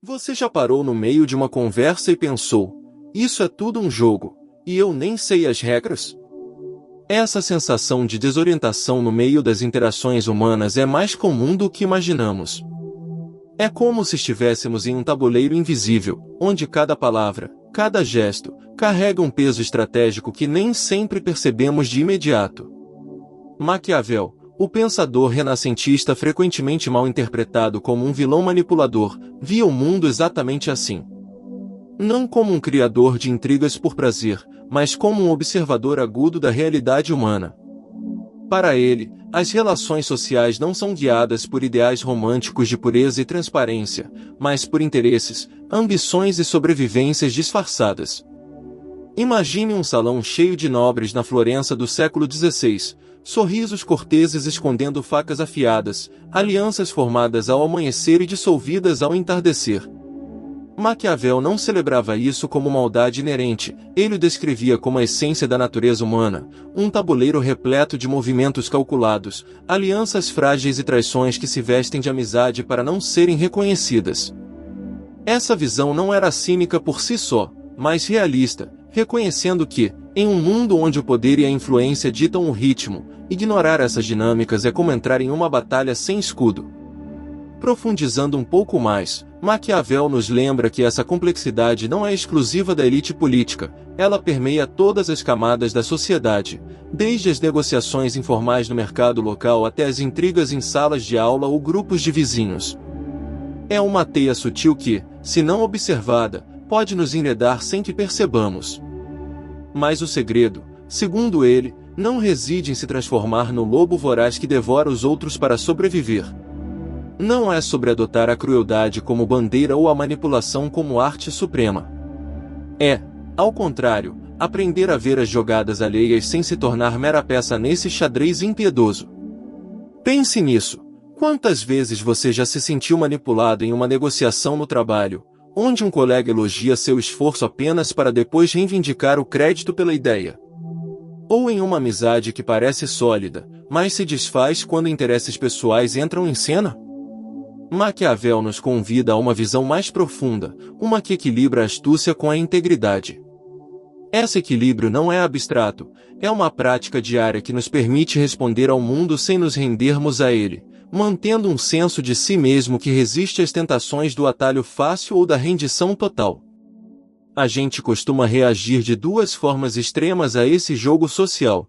Você já parou no meio de uma conversa e pensou: isso é tudo um jogo, e eu nem sei as regras? Essa sensação de desorientação no meio das interações humanas é mais comum do que imaginamos. É como se estivéssemos em um tabuleiro invisível, onde cada palavra, cada gesto, carrega um peso estratégico que nem sempre percebemos de imediato. Maquiavel, o pensador renascentista frequentemente mal interpretado como um vilão manipulador, via o mundo exatamente assim. Não como um criador de intrigas por prazer, mas como um observador agudo da realidade humana. Para ele, as relações sociais não são guiadas por ideais românticos de pureza e transparência, mas por interesses, ambições e sobrevivências disfarçadas. Imagine um salão cheio de nobres na Florença do século XVI, sorrisos corteses escondendo facas afiadas, alianças formadas ao amanhecer e dissolvidas ao entardecer. Maquiavel não celebrava isso como maldade inerente, ele o descrevia como a essência da natureza humana, um tabuleiro repleto de movimentos calculados, alianças frágeis e traições que se vestem de amizade para não serem reconhecidas. Essa visão não era cínica por si só, mas realista, reconhecendo que, em um mundo onde o poder e a influência ditam o ritmo, ignorar essas dinâmicas é como entrar em uma batalha sem escudo. Profundizando um pouco mais, Maquiavel nos lembra que essa complexidade não é exclusiva da elite política, ela permeia todas as camadas da sociedade, desde as negociações informais no mercado local até as intrigas em salas de aula ou grupos de vizinhos. É uma teia sutil que, se não observada, pode nos enredar sem que percebamos. Mas o segredo, segundo ele, não reside em se transformar no lobo voraz que devora os outros para sobreviver. Não é sobre adotar a crueldade como bandeira ou a manipulação como arte suprema. É, ao contrário, aprender a ver as jogadas alheias sem se tornar mera peça nesse xadrez impiedoso. Pense nisso. Quantas vezes você já se sentiu manipulado em uma negociação no trabalho, onde um colega elogia seu esforço apenas para depois reivindicar o crédito pela ideia? Ou em uma amizade que parece sólida, mas se desfaz quando interesses pessoais entram em cena? Maquiavel nos convida a uma visão mais profunda, uma que equilibra a astúcia com a integridade. Esse equilíbrio não é abstrato, é uma prática diária que nos permite responder ao mundo sem nos rendermos a ele, mantendo um senso de si mesmo que resiste às tentações do atalho fácil ou da rendição total. A gente costuma reagir de duas formas extremas a esse jogo social.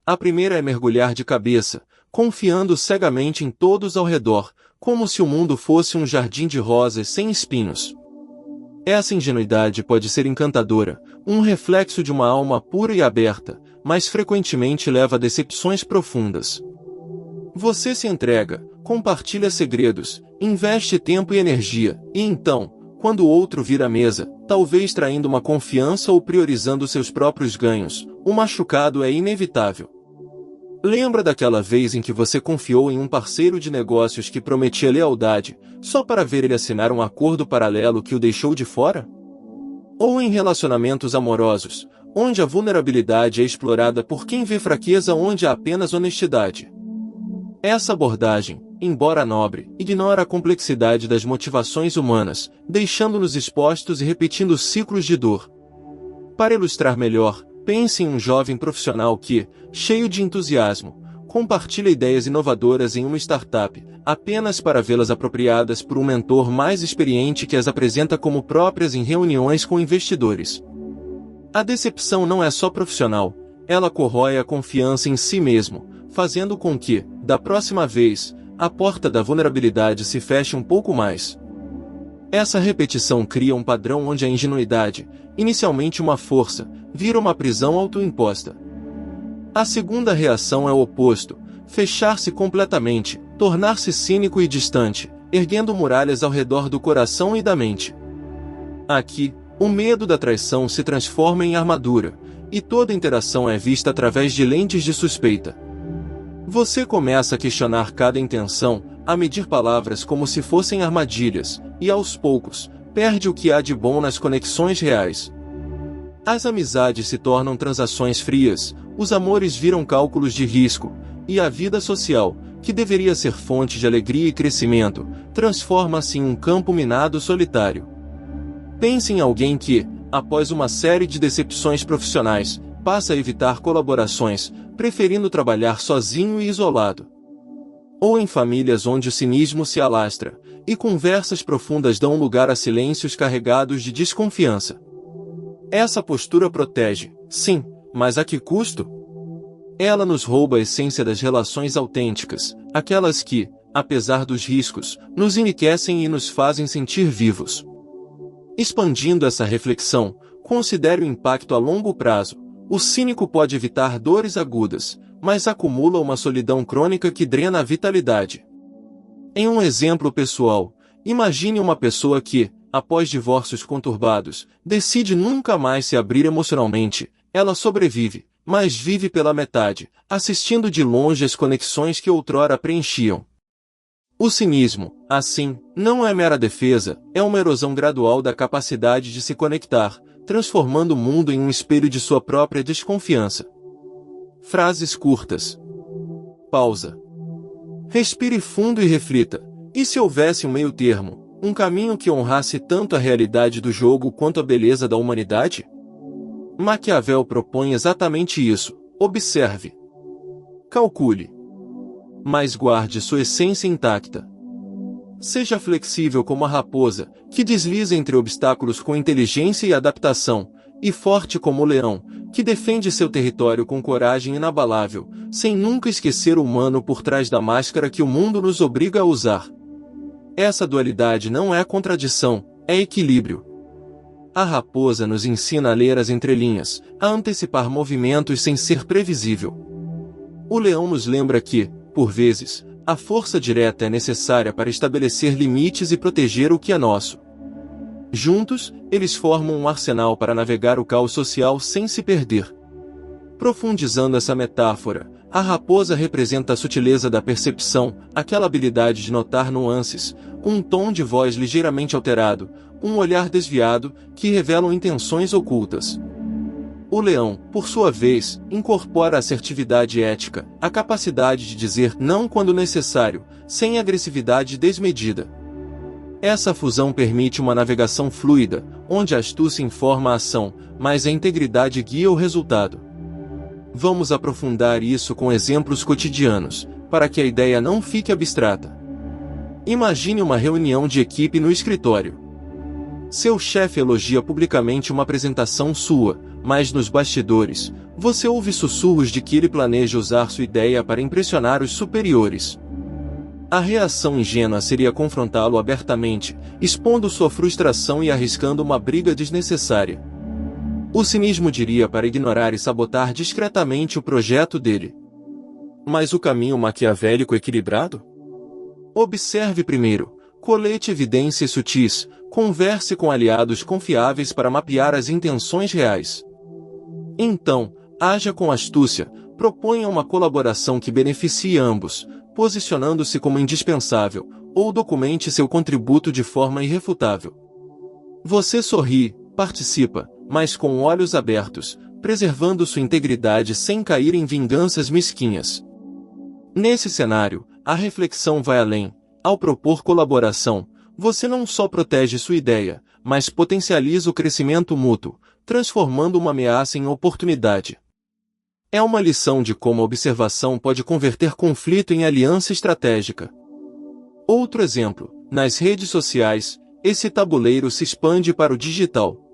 A primeira é mergulhar de cabeça, confiando cegamente em todos ao redor, como se o mundo fosse um jardim de rosas sem espinhos. Essa ingenuidade pode ser encantadora, um reflexo de uma alma pura e aberta, mas frequentemente leva a decepções profundas. Você se entrega, compartilha segredos, investe tempo e energia, e então, quando o outro vira a mesa, talvez traindo uma confiança ou priorizando seus próprios ganhos, o machucado é inevitável. Lembra daquela vez em que você confiou em um parceiro de negócios que prometia lealdade, só para ver ele assinar um acordo paralelo que o deixou de fora? Ou em relacionamentos amorosos, onde a vulnerabilidade é explorada por quem vê fraqueza onde há apenas honestidade? Essa abordagem, embora nobre, ignora a complexidade das motivações humanas, deixando-nos expostos e repetindo ciclos de dor. Para ilustrar melhor, pense em um jovem profissional que, cheio de entusiasmo, compartilha ideias inovadoras em uma startup, apenas para vê-las apropriadas por um mentor mais experiente que as apresenta como próprias em reuniões com investidores. A decepção não é só profissional, ela corrói a confiança em si mesmo, fazendo com que, da próxima vez, a porta da vulnerabilidade se feche um pouco mais. Essa repetição cria um padrão onde a ingenuidade, inicialmente uma força, vira uma prisão autoimposta. A segunda reação é o oposto, fechar-se completamente, tornar-se cínico e distante, erguendo muralhas ao redor do coração e da mente. Aqui, o medo da traição se transforma em armadura, e toda interação é vista através de lentes de suspeita. Você começa a questionar cada intenção, a medir palavras como se fossem armadilhas, e aos poucos, perde o que há de bom nas conexões reais. As amizades se tornam transações frias, os amores viram cálculos de risco, e a vida social, que deveria ser fonte de alegria e crescimento, transforma-se em um campo minado solitário. Pense em alguém que, após uma série de decepções profissionais, passa a evitar colaborações, preferindo trabalhar sozinho e isolado. Ou em famílias onde o cinismo se alastra, e conversas profundas dão lugar a silêncios carregados de desconfiança. Essa postura protege, sim, mas a que custo? Ela nos rouba a essência das relações autênticas, aquelas que, apesar dos riscos, nos enriquecem e nos fazem sentir vivos. Expandindo essa reflexão, considere o impacto a longo prazo. O cínico pode evitar dores agudas, mas acumula uma solidão crônica que drena a vitalidade. Em um exemplo pessoal, imagine uma pessoa que, após divórcios conturbados, decide nunca mais se abrir emocionalmente. Ela sobrevive, mas vive pela metade, assistindo de longe as conexões que outrora preenchiam. O cinismo, assim, não é mera defesa, é uma erosão gradual da capacidade de se conectar, transformando o mundo em um espelho de sua própria desconfiança. Frases curtas. Pausa. Respire fundo e reflita. E se houvesse um meio termo, um caminho que honrasse tanto a realidade do jogo quanto a beleza da humanidade? Maquiavel propõe exatamente isso. Observe. Calcule. Mas guarde sua essência intacta. Seja flexível como a raposa, que desliza entre obstáculos com inteligência e adaptação, e forte como o leão, que defende seu território com coragem inabalável, sem nunca esquecer o humano por trás da máscara que o mundo nos obriga a usar. Essa dualidade não é contradição, é equilíbrio. A raposa nos ensina a ler as entrelinhas, a antecipar movimentos sem ser previsível. O leão nos lembra que, por vezes, a força direta é necessária para estabelecer limites e proteger o que é nosso. Juntos, eles formam um arsenal para navegar o caos social sem se perder. Profundizando essa metáfora, a raposa representa a sutileza da percepção, aquela habilidade de notar nuances, um tom de voz ligeiramente alterado, um olhar desviado, que revelam intenções ocultas. O leão, por sua vez, incorpora a assertividade ética, a capacidade de dizer não quando necessário, sem agressividade desmedida. Essa fusão permite uma navegação fluida, onde a astúcia informa a ação, mas a integridade guia o resultado. Vamos aprofundar isso com exemplos cotidianos, para que a ideia não fique abstrata. Imagine uma reunião de equipe no escritório. Seu chefe elogia publicamente uma apresentação sua, mas nos bastidores, você ouve sussurros de que ele planeja usar sua ideia para impressionar os superiores. A reação ingênua seria confrontá-lo abertamente, expondo sua frustração e arriscando uma briga desnecessária. O cinismo diria para ignorar e sabotar discretamente o projeto dele. Mas o caminho maquiavélico equilibrado? Observe primeiro, colete evidências sutis, converse com aliados confiáveis para mapear as intenções reais. Então, haja com astúcia, proponha uma colaboração que beneficie ambos, posicionando-se como indispensável, ou documente seu contributo de forma irrefutável. Você sorri, participa, mas com olhos abertos, preservando sua integridade sem cair em vinganças mesquinhas. Nesse cenário, a reflexão vai além. Ao propor colaboração, você não só protege sua ideia, mas potencializa o crescimento mútuo, transformando uma ameaça em oportunidade. É uma lição de como a observação pode converter conflito em aliança estratégica. Outro exemplo, nas redes sociais, esse tabuleiro se expande para o digital.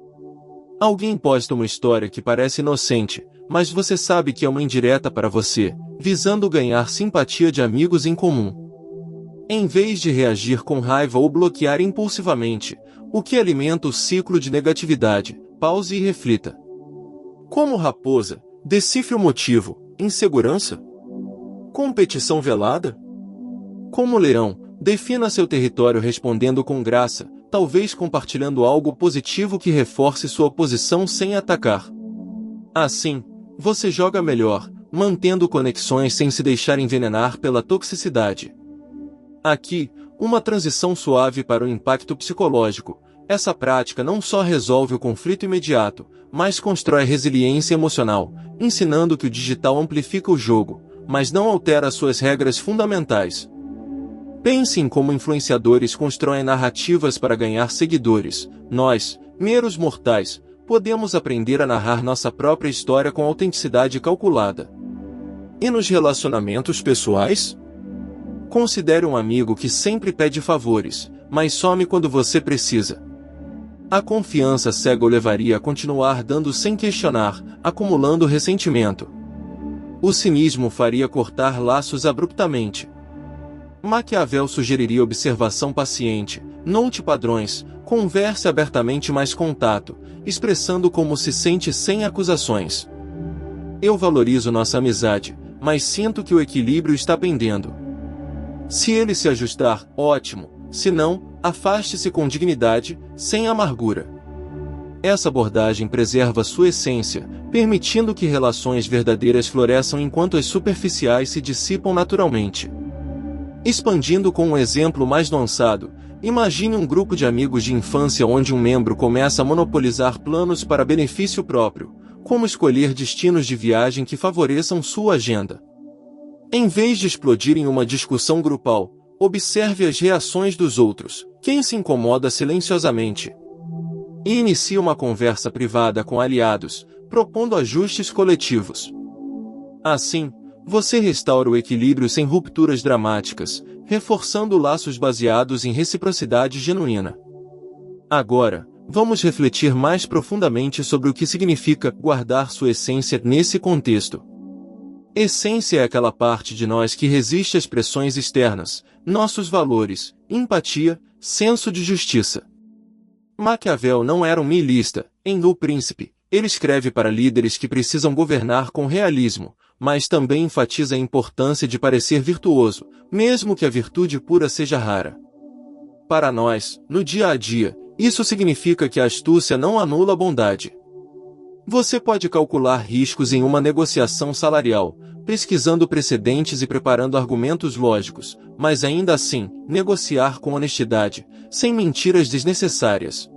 Alguém posta uma história que parece inocente, mas você sabe que é uma indireta para você, visando ganhar simpatia de amigos em comum. Em vez de reagir com raiva ou bloquear impulsivamente, o que alimenta o ciclo de negatividade, pause e reflita. Como raposa, decifre o motivo: insegurança? Competição velada? Como leão, defina seu território respondendo com graça, talvez compartilhando algo positivo que reforce sua posição sem atacar. Assim, você joga melhor, mantendo conexões sem se deixar envenenar pela toxicidade. Aqui, uma transição suave para o impacto psicológico. Essa prática não só resolve o conflito imediato, mas constrói resiliência emocional, ensinando que o digital amplifica o jogo, mas não altera suas regras fundamentais. Pense em como influenciadores constroem narrativas para ganhar seguidores. Nós, meros mortais, podemos aprender a narrar nossa própria história com autenticidade calculada. E nos relacionamentos pessoais? Considere um amigo que sempre pede favores, mas some quando você precisa. A confiança cega o levaria a continuar dando sem questionar, acumulando ressentimento. O cinismo faria cortar laços abruptamente. Maquiavel sugeriria observação paciente, note padrões, converse abertamente mais contato, expressando como se sente sem acusações. Eu valorizo nossa amizade, mas sinto que o equilíbrio está pendendo. Se ele se ajustar, ótimo, se não, afaste-se com dignidade, sem amargura. Essa abordagem preserva sua essência, permitindo que relações verdadeiras floresçam enquanto as superficiais se dissipam naturalmente. Expandindo com um exemplo mais nuançado, imagine um grupo de amigos de infância onde um membro começa a monopolizar planos para benefício próprio, como escolher destinos de viagem que favoreçam sua agenda. Em vez de explodir em uma discussão grupal, observe as reações dos outros, quem se incomoda silenciosamente. E inicie uma conversa privada com aliados, propondo ajustes coletivos. Assim, você restaura o equilíbrio sem rupturas dramáticas, reforçando laços baseados em reciprocidade genuína. Agora, vamos refletir mais profundamente sobre o que significa guardar sua essência nesse contexto. Essência é aquela parte de nós que resiste às pressões externas, nossos valores, empatia, senso de justiça. Maquiavel não era um niilista, em O Príncipe. Ele escreve para líderes que precisam governar com realismo, mas também enfatiza a importância de parecer virtuoso, mesmo que a virtude pura seja rara. Para nós, no dia a dia, isso significa que a astúcia não anula a bondade. Você pode calcular riscos em uma negociação salarial, pesquisando precedentes e preparando argumentos lógicos, mas ainda assim, negociar com honestidade, sem mentiras desnecessárias.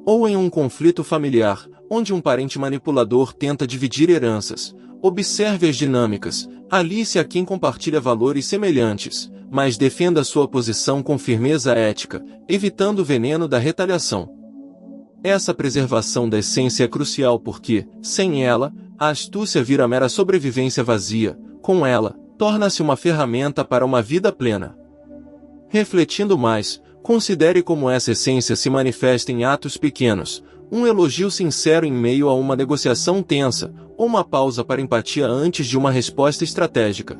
Ou em um conflito familiar, onde um parente manipulador tenta dividir heranças, observe as dinâmicas, alice a quem compartilha valores semelhantes, mas defenda sua posição com firmeza ética, evitando o veneno da retaliação. Essa preservação da essência é crucial porque, sem ela, a astúcia vira mera sobrevivência vazia, com ela, torna-se uma ferramenta para uma vida plena. Refletindo mais, considere como essa essência se manifesta em atos pequenos, um elogio sincero em meio a uma negociação tensa, ou uma pausa para empatia antes de uma resposta estratégica.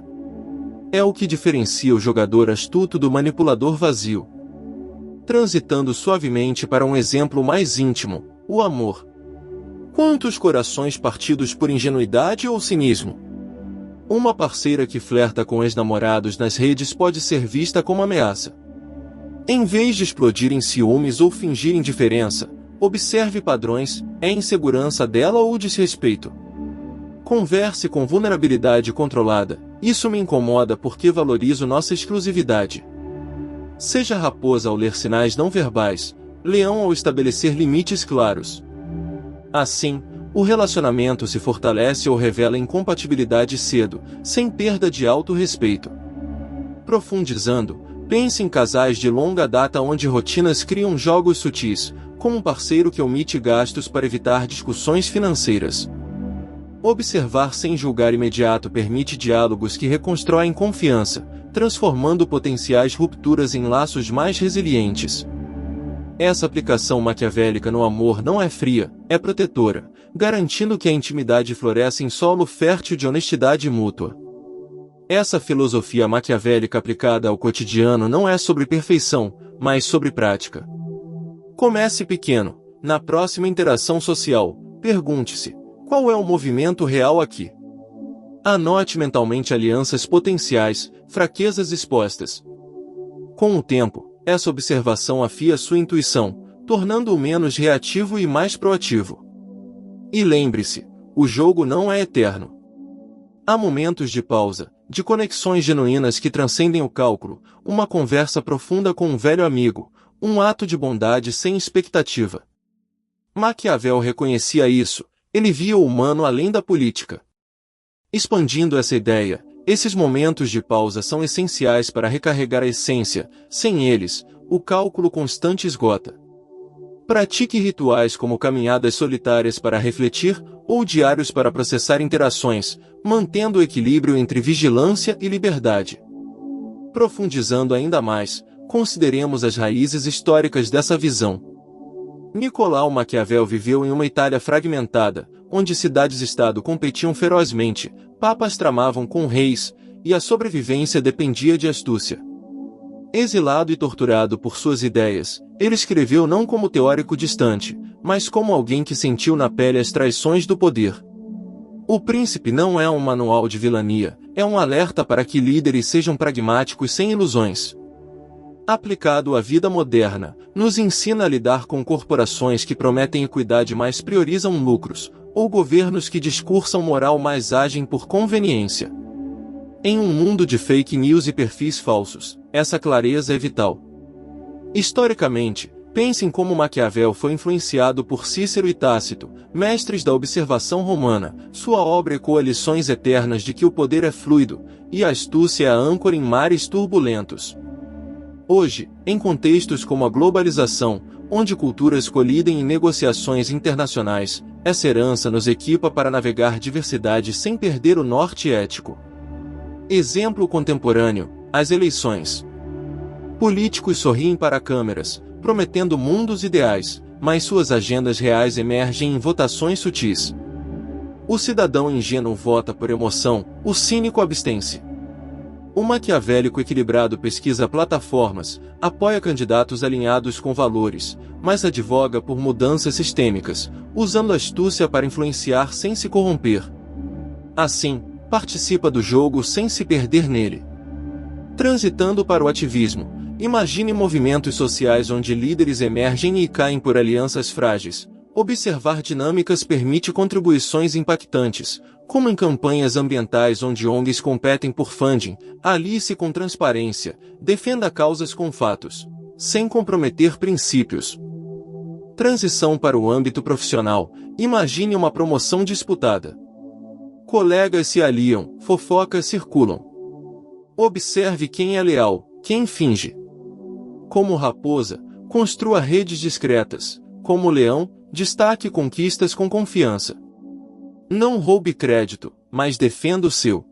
É o que diferencia o jogador astuto do manipulador vazio. Transitando suavemente para um exemplo mais íntimo, o amor. Quantos corações partidos por ingenuidade ou cinismo? Uma parceira que flerta com ex-namorados nas redes pode ser vista como ameaça. Em vez de explodir em ciúmes ou fingir indiferença, observe padrões, é insegurança dela ou desrespeito? Converse com vulnerabilidade controlada, isso me incomoda porque valorizo nossa exclusividade. Seja raposa ao ler sinais não verbais, leão ao estabelecer limites claros. Assim, o relacionamento se fortalece ou revela incompatibilidade cedo, sem perda de autorrespeito. Profundizando, pense em casais de longa data onde rotinas criam jogos sutis, como um parceiro que omite gastos para evitar discussões financeiras. Observar sem julgar imediato permite diálogos que reconstroem confiança, transformando potenciais rupturas em laços mais resilientes. Essa aplicação maquiavélica no amor não é fria, é protetora, garantindo que a intimidade floresça em solo fértil de honestidade mútua. Essa filosofia maquiavélica aplicada ao cotidiano não é sobre perfeição, mas sobre prática. Comece pequeno. Na próxima interação social, pergunte-se: qual é o movimento real aqui? Anote mentalmente alianças potenciais, fraquezas expostas. Com o tempo, essa observação afia sua intuição, tornando-o menos reativo e mais proativo. E lembre-se, o jogo não é eterno. Há momentos de pausa, de conexões genuínas que transcendem o cálculo, uma conversa profunda com um velho amigo, um ato de bondade sem expectativa. Maquiavel reconhecia isso, ele via o humano além da política. Expandindo essa ideia, Esses momentos de pausa são essenciais para recarregar a essência, sem eles, o cálculo constante esgota. Pratique rituais como caminhadas solitárias para refletir, ou diários para processar interações, mantendo o equilíbrio entre vigilância e liberdade. Profundizando ainda mais, consideremos as raízes históricas dessa visão. Nicolau Maquiavel viveu em uma Itália fragmentada, onde cidades-estado competiam ferozmente, papas tramavam com reis, e a sobrevivência dependia de astúcia. Exilado e torturado por suas ideias, ele escreveu não como teórico distante, mas como alguém que sentiu na pele as traições do poder. O Príncipe não é um manual de vilania, é um alerta para que líderes sejam pragmáticos sem ilusões. Aplicado à vida moderna, nos ensina a lidar com corporações que prometem equidade mas priorizam lucros, ou governos que discursam moral mas agem por conveniência. Em um mundo de fake news e perfis falsos, essa clareza é vital. Historicamente, pensem como Maquiavel foi influenciado por Cícero e Tácito, mestres da observação romana. Sua obra ecoa lições eternas de que o poder é fluido, e a astúcia é a âncora em mares turbulentos. Hoje, em contextos como a globalização, onde culturas colidem em negociações internacionais, essa herança nos equipa para navegar diversidade sem perder o norte ético. Exemplo contemporâneo: as eleições. Políticos sorriem para câmeras, prometendo mundos ideais, mas suas agendas reais emergem em votações sutis. O cidadão ingênuo vota por emoção, o cínico abstém-se. O maquiavélico equilibrado pesquisa plataformas, apoia candidatos alinhados com valores, mas advoga por mudanças sistêmicas, usando astúcia para influenciar sem se corromper. Assim, participa do jogo sem se perder nele. Transitando para o ativismo, imagine movimentos sociais onde líderes emergem e caem por alianças frágeis. Observar dinâmicas permite contribuições impactantes, como em campanhas ambientais onde ONGs competem por funding. Alice com transparência, defenda causas com fatos, sem comprometer princípios. Transição para o âmbito profissional, imagine uma promoção disputada. Colegas se aliam, fofocas circulam. Observe quem é leal, quem finge. Como raposa, construa redes discretas. Como leão, destaque conquistas com confiança. Não roube crédito, mas defenda o seu.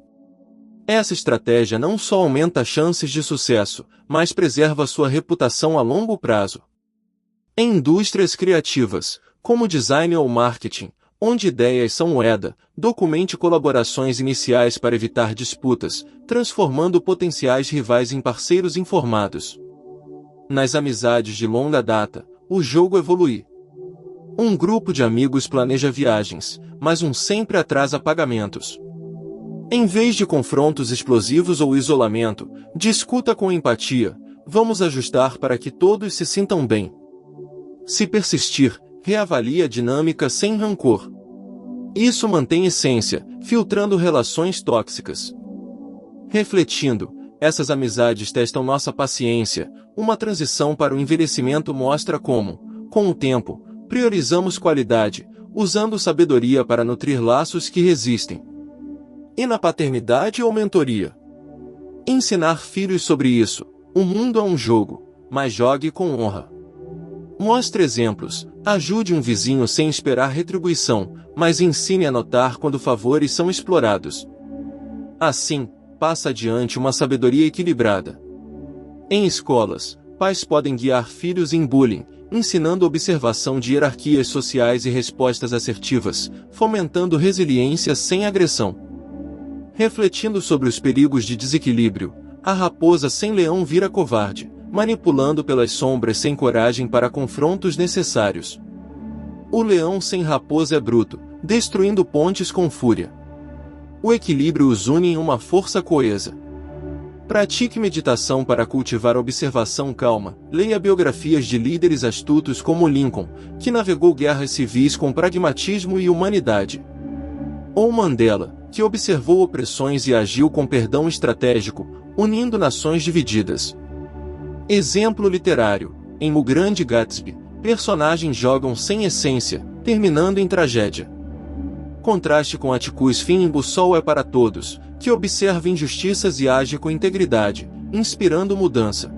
Essa estratégia não só aumenta as chances de sucesso, mas preserva sua reputação a longo prazo. Em indústrias criativas, como design ou marketing, onde ideias são moeda, documente colaborações iniciais para evitar disputas, transformando potenciais rivais em parceiros informados. Nas amizades de longa data, o jogo evolui. Um grupo de amigos planeja viagens, mas um sempre atrasa pagamentos. Em vez de confrontos explosivos ou isolamento, discuta com empatia. Vamos ajustar para que todos se sintam bem. Se persistir, reavalie a dinâmica sem rancor. Isso mantém essência, filtrando relações tóxicas. Refletindo, essas amizades testam nossa paciência. Uma transição para o envelhecimento mostra como, com o tempo, priorizamos qualidade, usando sabedoria para nutrir laços que resistem. E na paternidade ou mentoria? Ensinar filhos sobre isso. O mundo é um jogo, mas jogue com honra. Mostre exemplos, ajude um vizinho sem esperar retribuição, mas ensine a notar quando favores são explorados. Assim, passa adiante uma sabedoria equilibrada. Em escolas, pais podem guiar filhos em bullying, ensinando observação de hierarquias sociais e respostas assertivas, fomentando resiliência sem agressão. Refletindo sobre os perigos de desequilíbrio, a raposa sem leão vira covarde, manipulando pelas sombras sem coragem para confrontos necessários. O leão sem raposa é bruto, destruindo pontes com fúria. O equilíbrio os une em uma força coesa. Pratique meditação para cultivar observação calma. Leia biografias de líderes astutos como Lincoln, que navegou guerras civis com pragmatismo e humanidade. Ou Mandela, que observou opressões e agiu com perdão estratégico, unindo nações divididas. Exemplo literário: em O Grande Gatsby, personagens jogam sem essência, terminando em tragédia. Contraste com Atticus Finibus. Sol é para todos, que observa injustiças e age com integridade, inspirando mudança.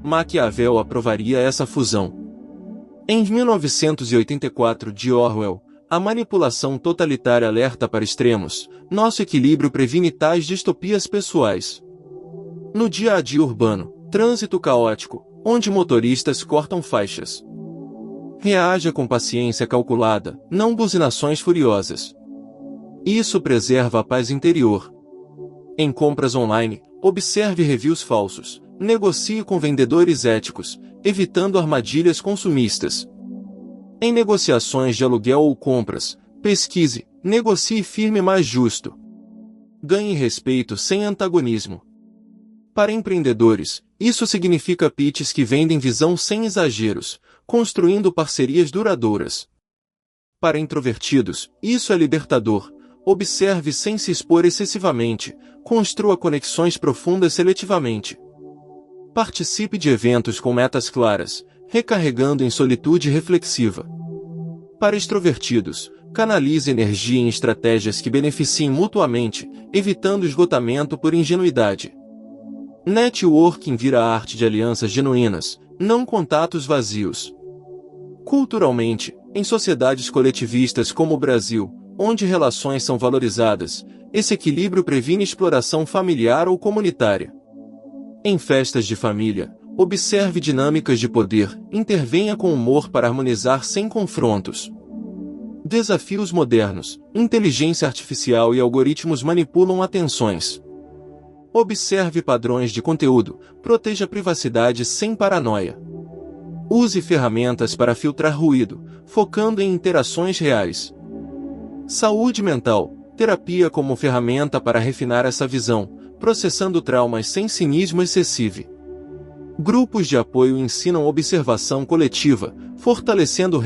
Maquiavel aprovaria essa fusão. Em 1984 de Orwell, a manipulação totalitária alerta para extremos, nosso equilíbrio previne tais distopias pessoais. No dia a dia urbano, trânsito caótico, onde motoristas cortam faixas. Reaja com paciência calculada, não buzinações furiosas. Isso preserva a paz interior. Em compras online, observe reviews falsos, negocie com vendedores éticos, evitando armadilhas consumistas. Em negociações de aluguel ou compras, pesquise, negocie firme mais justo. Ganhe respeito sem antagonismo. Para empreendedores, isso significa pitches que vendem visão sem exageros, construindo parcerias duradouras. Para introvertidos, isso é libertador. Observe sem se expor excessivamente, construa conexões profundas seletivamente. Participe de eventos com metas claras, recarregando em solitude reflexiva. Para extrovertidos, canalize energia em estratégias que beneficiem mutuamente, evitando esgotamento por ingenuidade. Networking vira a arte de alianças genuínas, não contatos vazios. Culturalmente, em sociedades coletivistas como o Brasil, onde relações são valorizadas, esse equilíbrio previne exploração familiar ou comunitária. Em festas de família, observe dinâmicas de poder, intervenha com humor para harmonizar sem confrontos. Desafios modernos, inteligência artificial e algoritmos manipulam atenções. Observe padrões de conteúdo, proteja a privacidade sem paranoia. Use ferramentas para filtrar ruído, focando em interações reais. Saúde mental, terapia como ferramenta para refinar essa visão, processando traumas sem cinismo excessivo. Grupos de apoio ensinam observação coletiva, fortalecendo